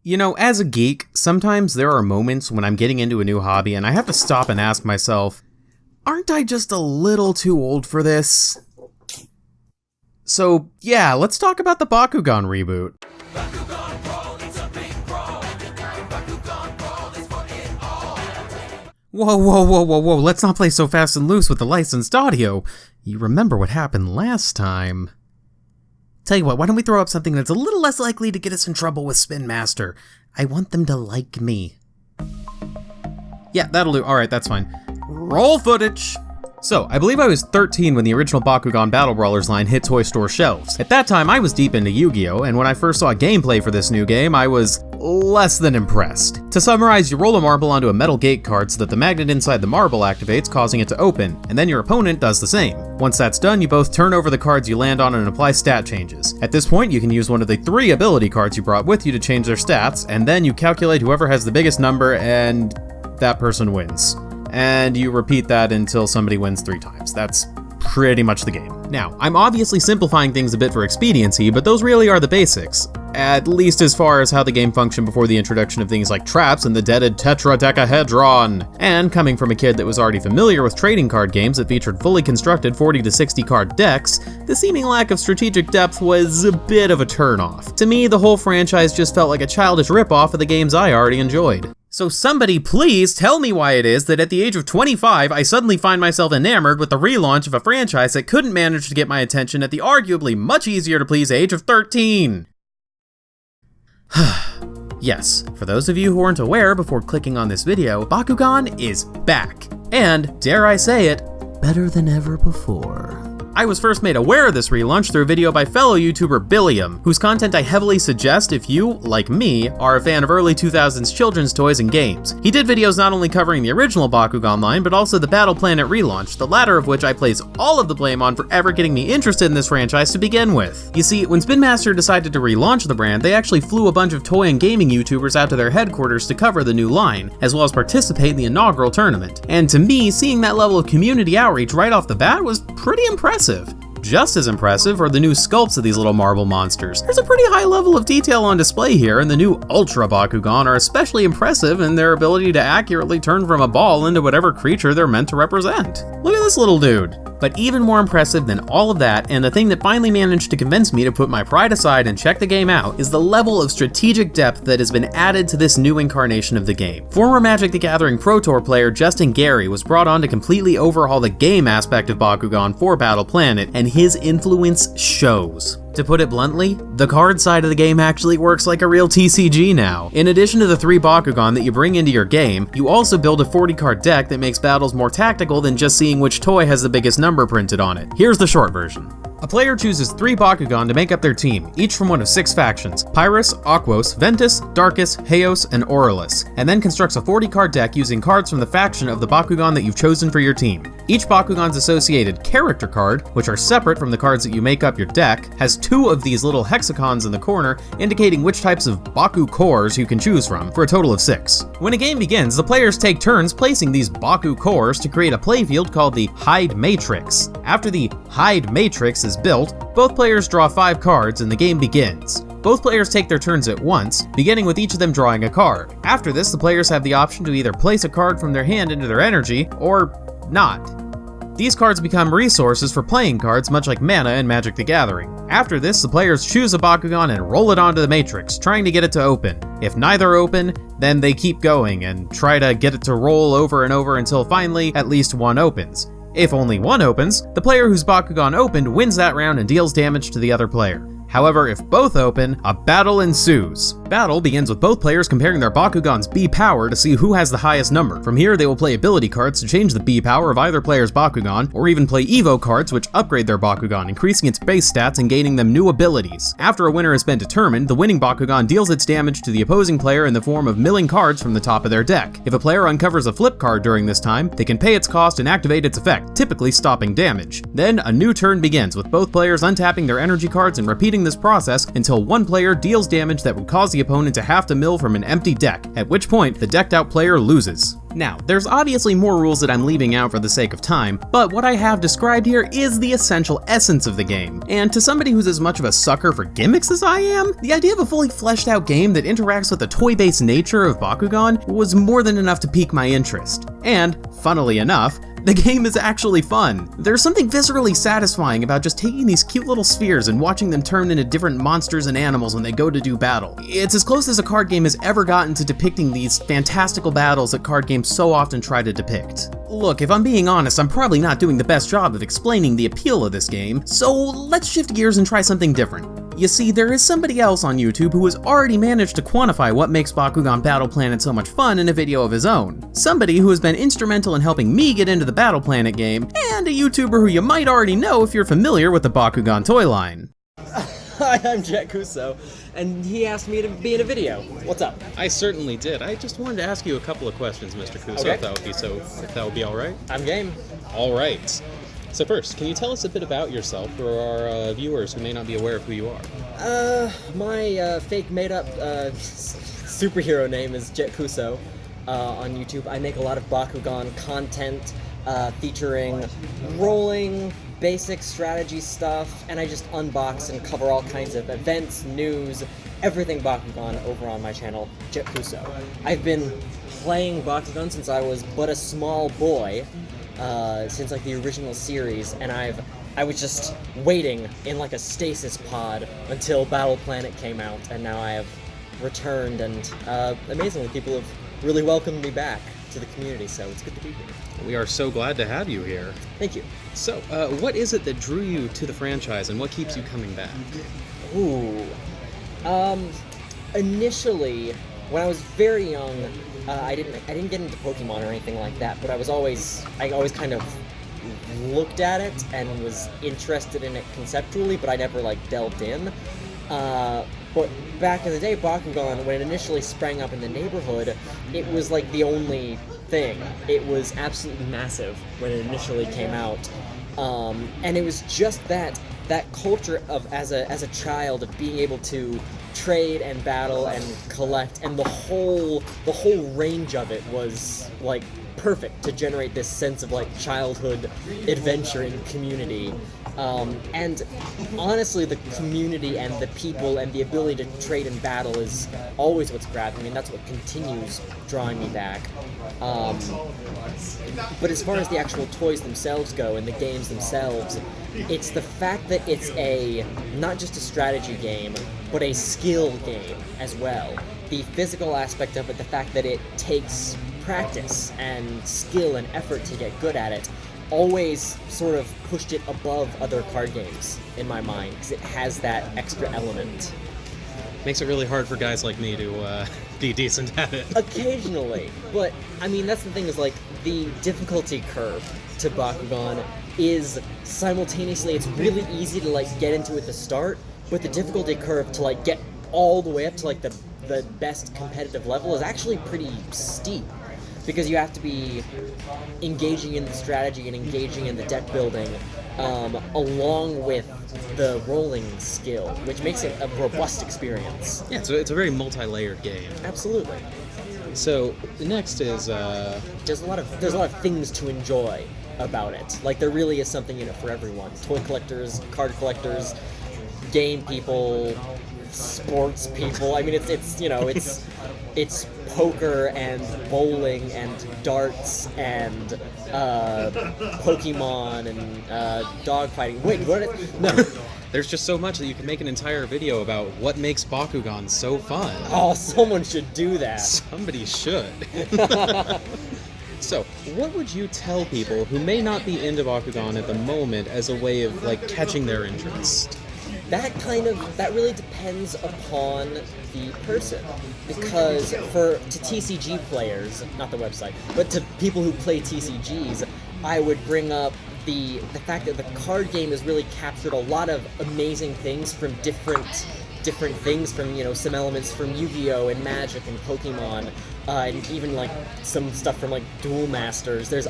You know, as a geek, sometimes there are moments when I'm getting into a new hobby and I have to stop and ask myself, aren't I just a little too old for this? So, yeah, let's talk about the Bakugan reboot. Bakugan Brawl, it's a big brawl. Bakugan Brawl is for it all. Whoa, let's not play so fast and loose with the licensed audio. You remember what happened last time. Tell you what, why don't we throw up something that's a little less likely to get us in trouble with Spin Master? I want them to like me. Yeah, that'll do. Alright, that's fine. Roll footage! So, I believe I was 13 when the original Bakugan Battle Brawlers line hit toy store shelves. At that time, I was deep into Yu-Gi-Oh!, and when I first saw gameplay for this new game, I was less than impressed. To summarize, you roll a marble onto a metal gate card so that the magnet inside the marble activates, causing it to open, and then your opponent does the same. Once that's done, you both turn over the cards you land on and apply stat changes. At this point, you can use one of the 3 ability cards you brought with you to change their stats, and then you calculate whoever has the biggest number, and that person wins. And you repeat that until somebody wins 3 times. That's pretty much the game. Now, I'm obviously simplifying things a bit for expediency, but those really are the basics. At least as far as how the game functioned before the introduction of things like traps and the deaded tetradecahedron. And coming from a kid that was already familiar with trading card games that featured fully constructed 40 to 60 card decks, the seeming lack of strategic depth was a bit of a turnoff. To me, the whole franchise just felt like a childish ripoff of the games I already enjoyed. So somebody please tell me why it is that at the age of 25, I suddenly find myself enamored with the relaunch of a franchise that couldn't manage to get my attention at the arguably much easier to please age of 13. Yes, for those of you who weren't aware before clicking on this video, Bakugan is back. And, dare I say it, better than ever before. I was first made aware of this relaunch through a video by fellow YouTuber Billiam, whose content I heavily suggest if you, like me, are a fan of early 2000s children's toys and games. He did videos not only covering the original Bakugan line, but also the Battle Planet relaunch, the latter of which I place all of the blame on for ever getting me interested in this franchise to begin with. You see, when Spin Master decided to relaunch the brand, they actually flew a bunch of toy and gaming YouTubers out to their headquarters to cover the new line, as well as participate in the inaugural tournament. And to me, seeing that level of community outreach right off the bat was pretty impressive. Just as impressive are the new sculpts of these little marble monsters. There's a pretty high level of detail on display here, and the new Ultra Bakugan are especially impressive in their ability to accurately turn from a ball into whatever creature they're meant to represent. Look at this little dude. But even more impressive than all of that, and the thing that finally managed to convince me to put my pride aside and check the game out, is the level of strategic depth that has been added to this new incarnation of the game. Former Magic the Gathering Pro Tour player Justin Gary was brought on to completely overhaul the game aspect of Bakugan for Battle Planet, and his influence shows. To put it bluntly, the card side of the game actually works like a real TCG now. In addition to the 3 Bakugan that you bring into your game, you also build a 40 card deck that makes battles more tactical than just seeing which toy has the biggest number printed on it. Here's the short version. A player chooses 3 Bakugan to make up their team, each from one of 6 factions: Pyrus, Aquos, Ventus, Darkus, Heos, and Aurelus, and then constructs a 40 card deck using cards from the faction of the Bakugan that you've chosen for your team. Each Bakugan's associated character card, which are separate from the cards that you make up your deck, has 2 of these little hexagons in the corner indicating which types of Baku cores you can choose from, for a total of 6. When a game begins, the players take turns placing these Baku cores to create a playfield called the Hide Matrix. After the Hide Matrix is built, both players draw 5 cards and the game begins. Both players take their turns at once, beginning with each of them drawing a card. After this, the players have the option to either place a card from their hand into their energy, or not. These cards become resources for playing cards, much like mana in Magic the Gathering. After this, the players choose a Bakugan and roll it onto the Matrix, trying to get it to open. If neither open, then they keep going and try to get it to roll over and over until finally at least one opens. If only one opens, the player whose Bakugan opened wins that round and deals damage to the other player. However, if both open, a battle ensues. Battle begins with both players comparing their Bakugan's B power to see who has the highest number. From here, they will play ability cards to change the B power of either player's Bakugan, or even play Evo cards which upgrade their Bakugan, increasing its base stats and gaining them new abilities. After a winner has been determined, the winning Bakugan deals its damage to the opposing player in the form of milling cards from the top of their deck. If a player uncovers a flip card during this time, they can pay its cost and activate its effect, typically stopping damage. Then, a new turn begins, with both players untapping their energy cards and repeating repeating this process until one player deals damage that would cause the opponent to have to mill from an empty deck, at which point the decked out player loses. Now, there's obviously more rules that I'm leaving out for the sake of time, but what I have described here is the essential essence of the game. And to somebody who's as much of a sucker for gimmicks as I am, the idea of a fully fleshed out game that interacts with the toy-based nature of Bakugan was more than enough to pique my interest. And, funnily enough, the game is actually fun. There's something viscerally satisfying about just taking these cute little spheres and watching them turn into different monsters and animals when they go to do battle. It's as close as a card game has ever gotten to depicting these fantastical battles that card games so often try to depict. Look, if I'm being honest, I'm probably not doing the best job of explaining the appeal of this game, so let's shift gears and try something different. You see, there is somebody else on YouTube who has already managed to quantify what makes Bakugan Battle Planet so much fun in a video of his own. Somebody who has been instrumental in helping me get into the Battle Planet game, and a YouTuber who you might already know if you're familiar with the Bakugan toy line. Hi, I'm JettKuso, and he asked me to be in a video. What's up? I certainly did. I just wanted to ask you a couple of questions, Mr. Kuso, Okay. if that would be all right. I'm game. All right. So first, can you tell us a bit about yourself for our viewers who may not be aware of who you are? My fake made-up superhero name is JettKuso on YouTube. I make a lot of Bakugan content featuring rolling, basic strategy stuff, and I just unbox and cover all kinds of events, news, everything Bakugan over on my channel, JettKuso. I've been playing Bakugan since I was but a small boy, since like the original series, and I was just waiting in like a stasis pod until Battle Planet came out, and now I have returned, and amazingly people have really welcomed me back to the community, so it's good to be here. We are so glad to have you here. Thank you. So, what is it that drew you to the franchise, and what keeps you coming back? Ooh. Initially, when I was very young, I didn't get into Pokemon or anything like that, but I always kind of looked at it and was interested in it conceptually, but I never like delved in. But back in the day, Bakugan, when it initially sprang up in the neighborhood, it was like the only thing. It was absolutely massive when it initially came out, and it was just that culture of as a child of being able to trade and battle and collect, and the whole range of it was like perfect to generate this sense of like childhood adventure and community. And honestly, the community and the people and the ability to trade and battle is always what's grabbing me, and that's what continues drawing me back. But as far as the actual toys themselves go and the games themselves, it's the fact that it's not just a strategy game, but a skill game as well. The physical aspect of it, the fact that it takes practice and skill and effort to get good at it, always sort of pushed it above other card games in my mind, because it has that extra element. Makes it really hard for guys like me to be decent at it. Occasionally, but I mean, that's the thing, is like the difficulty curve to Bakugan is simultaneously, it's really easy to like get into at the start, but the difficulty curve to like get all the way up to like the best competitive level is actually pretty steep, because you have to be engaging in the strategy and engaging in the deck building, along with the rolling skill, which makes it a robust experience. Yeah, so it's a very multi-layered game. Absolutely. So next is There's a lot of things to enjoy about it. Like, there really is something in it for everyone. Toy collectors, card collectors, game people, sports people. I mean, it's poker and bowling and darts and Pokemon and dogfighting. Wait, what? No. There's just so much that you can make an entire video about what makes Bakugan so fun. Oh, someone should do that. Somebody should. So, what would you tell people who may not be into Bakugan at the moment as a way of like catching their interest? That really depends upon the person, because to TCG players, not the website, but to people who play TCGs, I would bring up the fact that the card game has really captured a lot of amazing things from different things, from, you know, some elements from Yu-Gi-Oh! And Magic and Pokemon, and even like some stuff from like Duel Masters. There's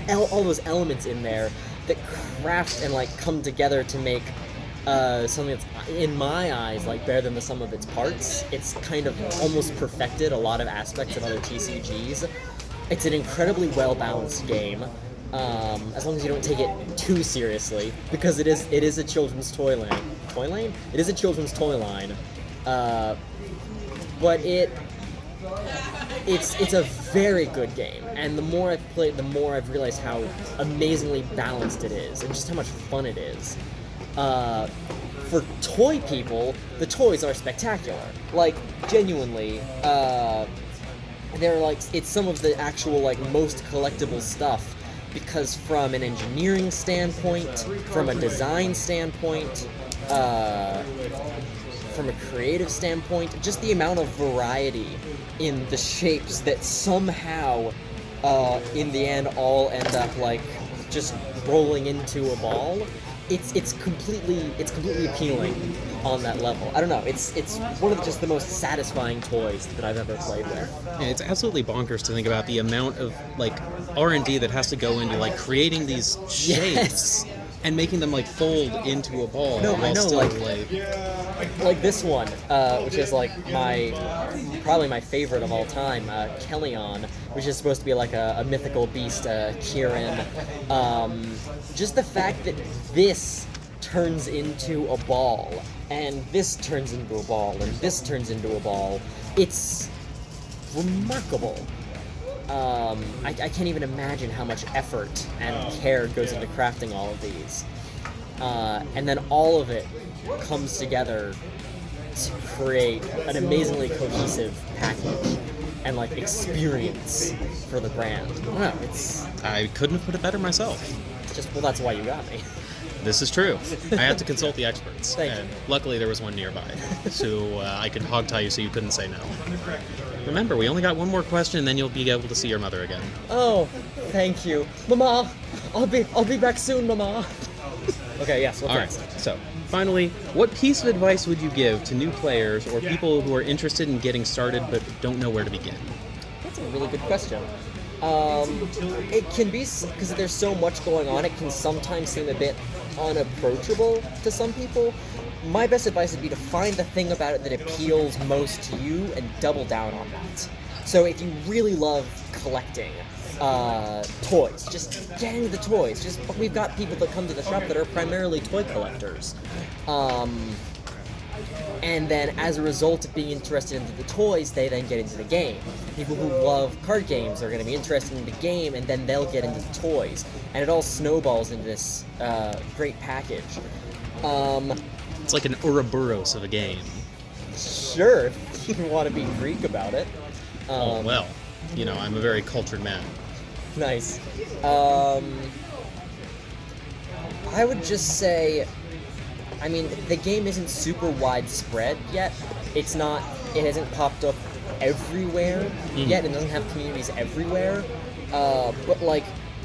all those elements in there that craft and like come together to make something that's, in my eyes, like better than the sum of its parts. It's kind of almost perfected a lot of aspects of other TCGs. It's an incredibly well-balanced game, as long as you don't take it too seriously, because it is a children's toy line. Toy line? It is a children's toy line, but it's a very good game, and the more I've played, the more I've realized how amazingly balanced it is, and just how much fun it is. For toy people, the toys are spectacular. Like, genuinely, they're like, it's some of the actual, like, most collectible stuff, because from an engineering standpoint, from a design standpoint, from a creative standpoint, just the amount of variety in the shapes that somehow, in the end, all end up, like, just rolling into a ball. It's completely appealing on that level. I don't know. It's one of just the most satisfying toys that I've ever played with. Yeah, it's absolutely bonkers to think about the amount of like R&D that has to go into like creating these shapes and making them like fold into a ball. No, I know. Still, like this one, which is like probably my favorite of all time, Kellyon, which is supposed to be like a mythical beast, Kieran. Just the fact that this turns into a ball, and this turns into a ball, and this turns into a ball, it's remarkable. I can't even imagine how much effort and care goes into crafting all of these. And then all of it comes together to create an amazingly cohesive package and like experience for the brand. I don't know, I couldn't have put it better myself. Well, that's why you got me. This is true. I had to consult the experts. Thank and you. Luckily there was one nearby, so I could hog tie you so you couldn't say no. Remember, we only got one more question, and then you'll be able to see your mother again. Oh, thank you, Mama. I'll be back soon, Mama. Okay, yes. All right. So, finally, what piece of advice would you give to new players or people who are interested in getting started but don't know where to begin? That's a really good question. It can be, because there's so much going on, it can sometimes seem a bit unapproachable to some people. My best advice would be to find the thing about it that appeals most to you and double down on that. So if you really love collecting toys, just get into the toys. We've got people that come to the shop that are primarily toy collectors. And then as a result of being interested in the toys, they then get into the game. People who love card games are going to be interested in the game, and then they'll get into the toys. And it all snowballs into this great package. It's like an Ouroboros of a game. Sure, if you want to be Greek about it. Oh, well, you know, I'm a very cultured man. Nice. I would just say, I mean, the game isn't super widespread yet. It hasn't popped up everywhere yet. It doesn't have communities everywhere. But like,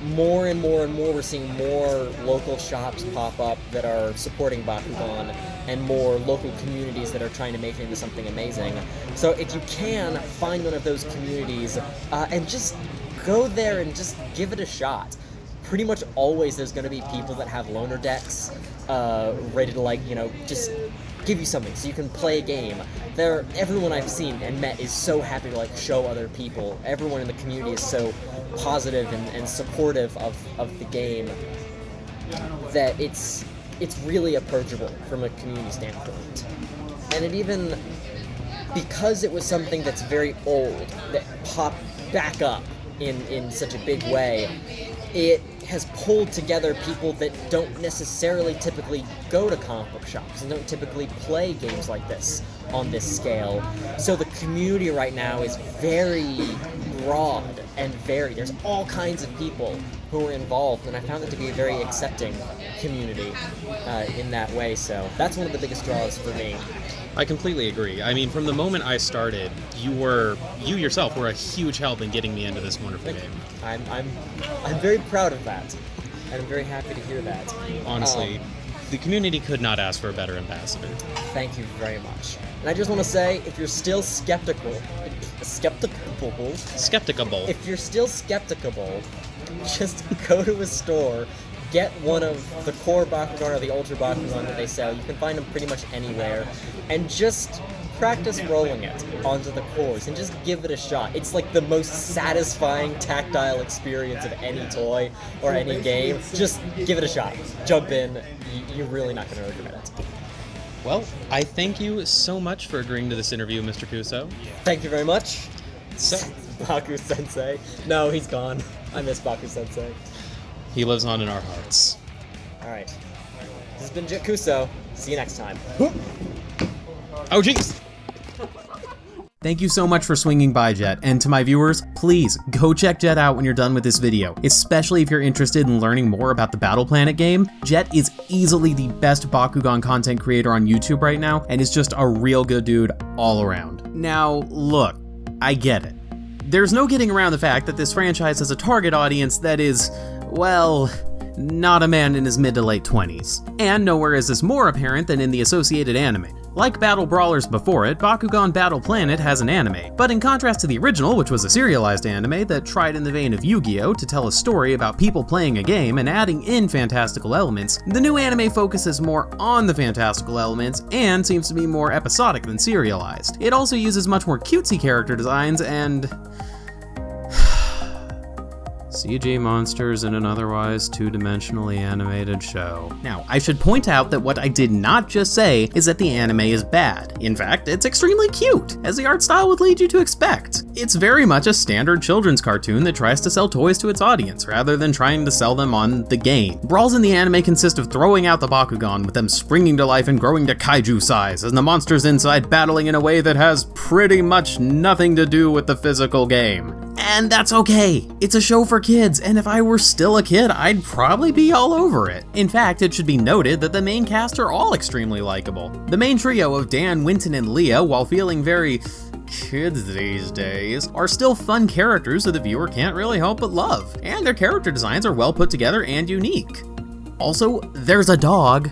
more and more and more, we're seeing more local shops pop up that are supporting Bakugan, and more local communities that are trying to make it into something amazing. So if you can, find one of those communities and just go there and just give it a shot. Pretty much always there's going to be people that have loaner decks ready to, like, you know, just give you something so you can play a game. Everyone I've seen and met is so happy to, like, show other people. Everyone in the community is so positive and supportive of the game that it's really approachable from a community standpoint. And it even, because it was something that's very old, that popped back up in such a big way, it has pulled together people that don't necessarily typically go to comic book shops and don't typically play games like this on this scale. So the community right now is very broad and varied. There's all kinds of people who are involved, and I found it to be a very accepting community in that way. So that's one of the biggest draws for me. I completely agree. I mean, from the moment I started, you yourself were a huge help in getting me into this wonderful game. I'm very proud of that, and I'm very happy to hear that. Honestly, the community could not ask for a better ambassador. Thank you very much. And I just want to say, if you're still skeptical, if you're still skeptical, just go to a store, get one of the core Bakugan or the Ultra Bakugan that they sell. You can find them pretty much anywhere, and just practice rolling it onto the cores and just give it a shot. It's like the most satisfying tactile experience of any toy or any game. Just give it a shot. Jump in. You're really not going to regret it. Well, I thank you so much for agreeing to this interview, Mr. Kuso. Thank you very much. So, Baku-sensei. No, he's gone. I miss Baku-sensei. he lives on in our hearts. Alright. This has been JettKuso. See you next time. Oh, jeez! Thank you so much for swinging by, Jett, and to my viewers, please go check Jett out when you're done with this video, especially if you're interested in learning more about the Battle Planet game. Jett is easily the best Bakugan content creator on YouTube right now, and is just a real good dude all around. Now, look, I get it. There's no getting around the fact that this franchise has a target audience that is, well, not a man in his mid to late 20s. And nowhere is this more apparent than in the associated anime. Like Battle Brawlers before it, Bakugan Battle Planet has an anime, but in contrast to the original, which was a serialized anime that tried in the vein of Yu-Gi-Oh! To tell a story about people playing a game and adding in fantastical elements, the new anime focuses more on the fantastical elements and seems to be more episodic than serialized. It also uses much more cutesy character designs and CG monsters in an otherwise two-dimensionally animated show. Now, I should point out that what I did not just say is that the anime is bad. In fact, it's extremely cute, as the art style would lead you to expect. It's very much a standard children's cartoon that tries to sell toys to its audience, rather than trying to sell them on the game. Brawls in the anime consist of throwing out the Bakugan, with them springing to life and growing to kaiju size, and the monsters inside battling in a way that has pretty much nothing to do with the physical game. And that's okay. It's a show for kids, and if I were still a kid, I'd probably be all over it. In fact, it should be noted that the main cast are all extremely likable. The main trio of Dan, Winton, and Leah, while feeling very kids these days, are still fun characters that the viewer can't really help but love, and their character designs are well put together and unique. Also, there's a dog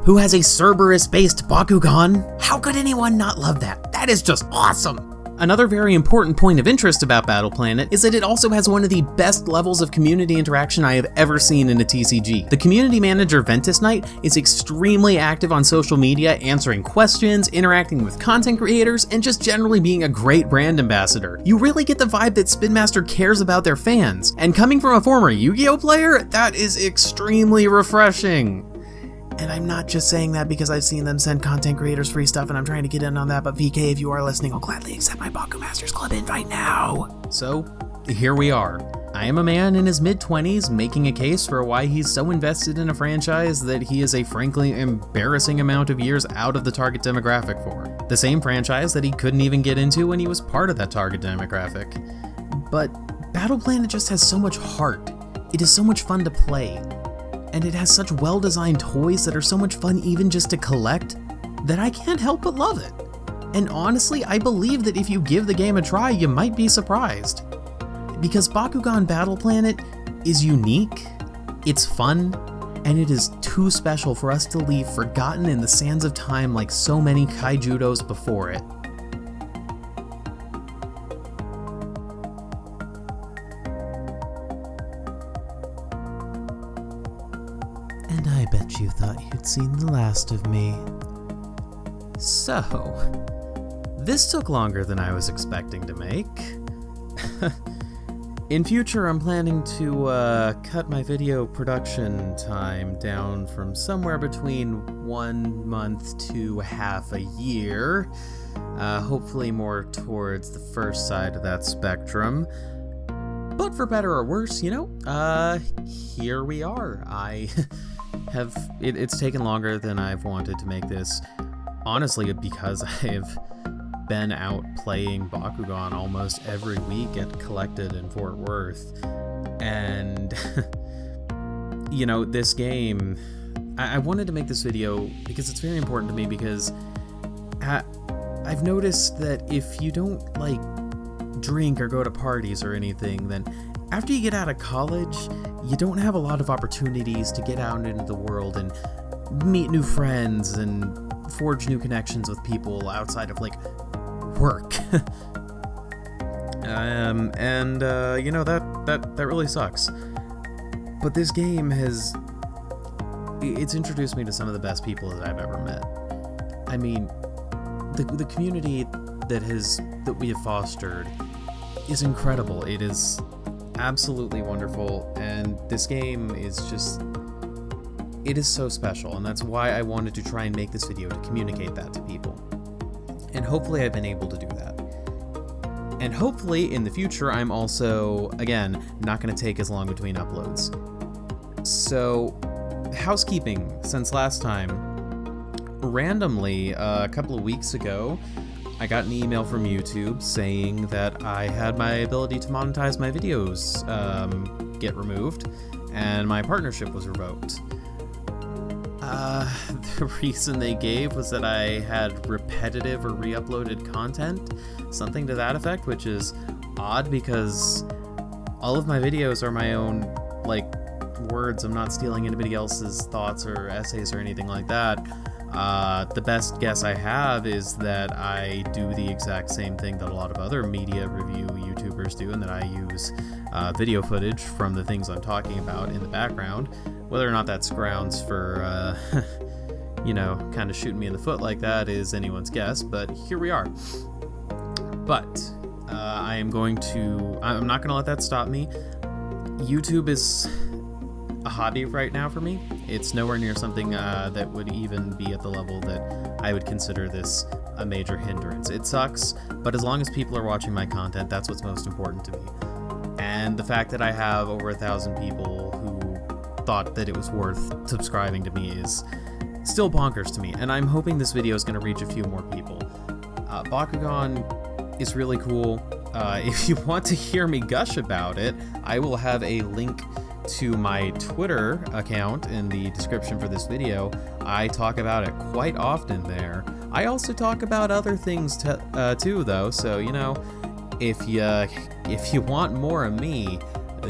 who has a Cerberus-based Bakugan. How could anyone not love that? That is just awesome! Another very important point of interest about Battle Planet is that it also has one of the best levels of community interaction I have ever seen in a TCG. The community manager Ventus Knight is extremely active on social media, answering questions, interacting with content creators, and just generally being a great brand ambassador. You really get the vibe that Spin Master cares about their fans, and coming from a former Yu-Gi-Oh player, that is extremely refreshing. And I'm not just saying that because I've seen them send content creators free stuff and I'm trying to get in on that, but VK, if you are listening, I'll gladly accept my Baku Masters Club invite now. So, here we are. I am a man in his mid-20s making a case for why he's so invested in a franchise that he is a frankly embarrassing amount of years out of the target demographic for. The same franchise that he couldn't even get into when he was part of that target demographic. But Battle Planet just has so much heart. It is so much fun to play. And it has such well-designed toys that are so much fun even just to collect, that I can't help but love it. And honestly, I believe that if you give the game a try, you might be surprised. Because Bakugan Battle Planet is unique, it's fun, and it is too special for us to leave forgotten in the sands of time like so many kaijudos before it. And I bet you thought you'd seen the last of me. So, this took longer than I was expecting to make. In future, I'm planning to cut my video production time down from somewhere between 1 month to half a year. Hopefully more towards the first side of that spectrum. But for better or worse, you know, here we are. It's taken longer than I've wanted to make this, honestly, because I've been out playing Bakugan almost every week at Collected in Fort Worth. And, you know, this game, I wanted to make this video because it's very important to me, because I've noticed that if you don't, like, drink or go to parties or anything, then after you get out of college, you don't have a lot of opportunities to get out into the world and meet new friends and forge new connections with people outside of, like, work. You know, that really sucks. But this game has it's introduced me to some of the best people that I've ever met. I mean, the community that we have fostered is incredible. It is absolutely wonderful, and this game is just, it is so special, and that's why I wanted to try and make this video to communicate that to people. And hopefully I've been able to do that. And hopefully in the future I'm also, again, not going to take as long between uploads. So, housekeeping since last time. Randomly, a couple of weeks ago, I got an email from YouTube saying that I had my ability to monetize my videos get removed, and my partnership was revoked. The reason they gave was that I had repetitive or re-uploaded content, something to that effect, which is odd because all of my videos are my own, like, words. I'm not stealing anybody else's thoughts or essays or anything like that. The best guess I have is that I do the exact same thing that a lot of other media review YouTubers do, and that I use video footage from the things I'm talking about in the background. Whether or not that's grounds for, you know, kind of shooting me in the foot like that is anyone's guess, but here we are. But I'm not going to let that stop me. YouTube is a hobby right now for me. It's nowhere near something that would even be at the level that I would consider this a major hindrance. It sucks, but as long as people are watching my content, that's what's most important to me. And the fact that I have over 1,000 people who thought that it was worth subscribing to me is still bonkers to me, and I'm hoping this video is going to reach a few more people. Bakugan is really cool. If you want to hear me gush about it, I will have a link to my Twitter account in the description for this video. I talk about it quite often there. I also talk about other things too, though, so, you know, if you want more of me,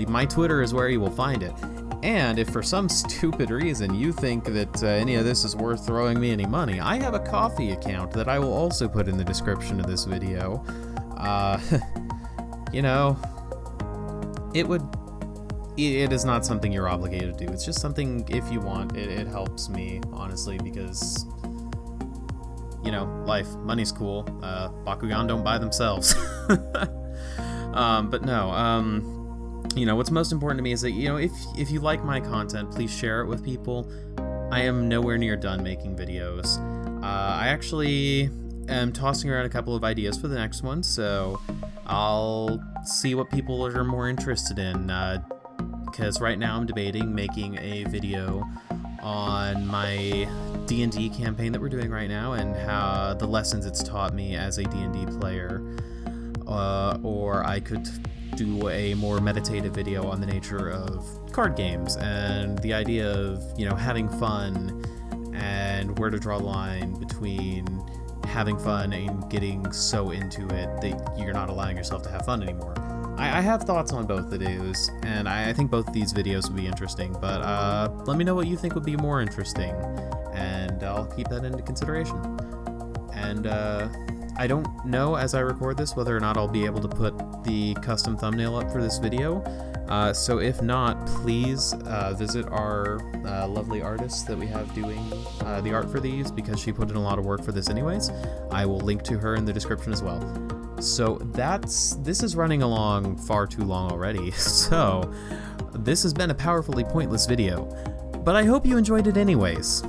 my Twitter is where you will find it. And if for some stupid reason you think that any of this is worth throwing me any money, I have a Ko-fi account that I will also put in the description of this video. You know, it is not something you're obligated to do. It's just something, if you want, it helps me, honestly, because, you know, money's cool. Bakugan don't buy themselves. But no, you know, what's most important to me is that, you know, if you like my content, please share it with people. I am nowhere near done making videos. I actually am tossing around a couple of ideas for the next one, so I'll see what people are more interested in, because right now I'm debating making a video on my D&D campaign that we're doing right now and how the lessons it's taught me as a D&D player, or I could do a more meditative video on the nature of card games and the idea of, you know, having fun and where to draw the line between having fun and getting so into it that you're not allowing yourself to have fun anymore. I have thoughts on both of those, and I think both of these videos would be interesting, but let me know what you think would be more interesting, and I'll keep that into consideration. And I don't know, as I record this, whether or not I'll be able to put the custom thumbnail up for this video, so if not, please visit our lovely artist that we have doing the art for these, because she put in a lot of work for this anyways. I will link to her in the description as well. So this is running along far too long already, so this has been a powerfully pointless video, but I hope you enjoyed it anyways.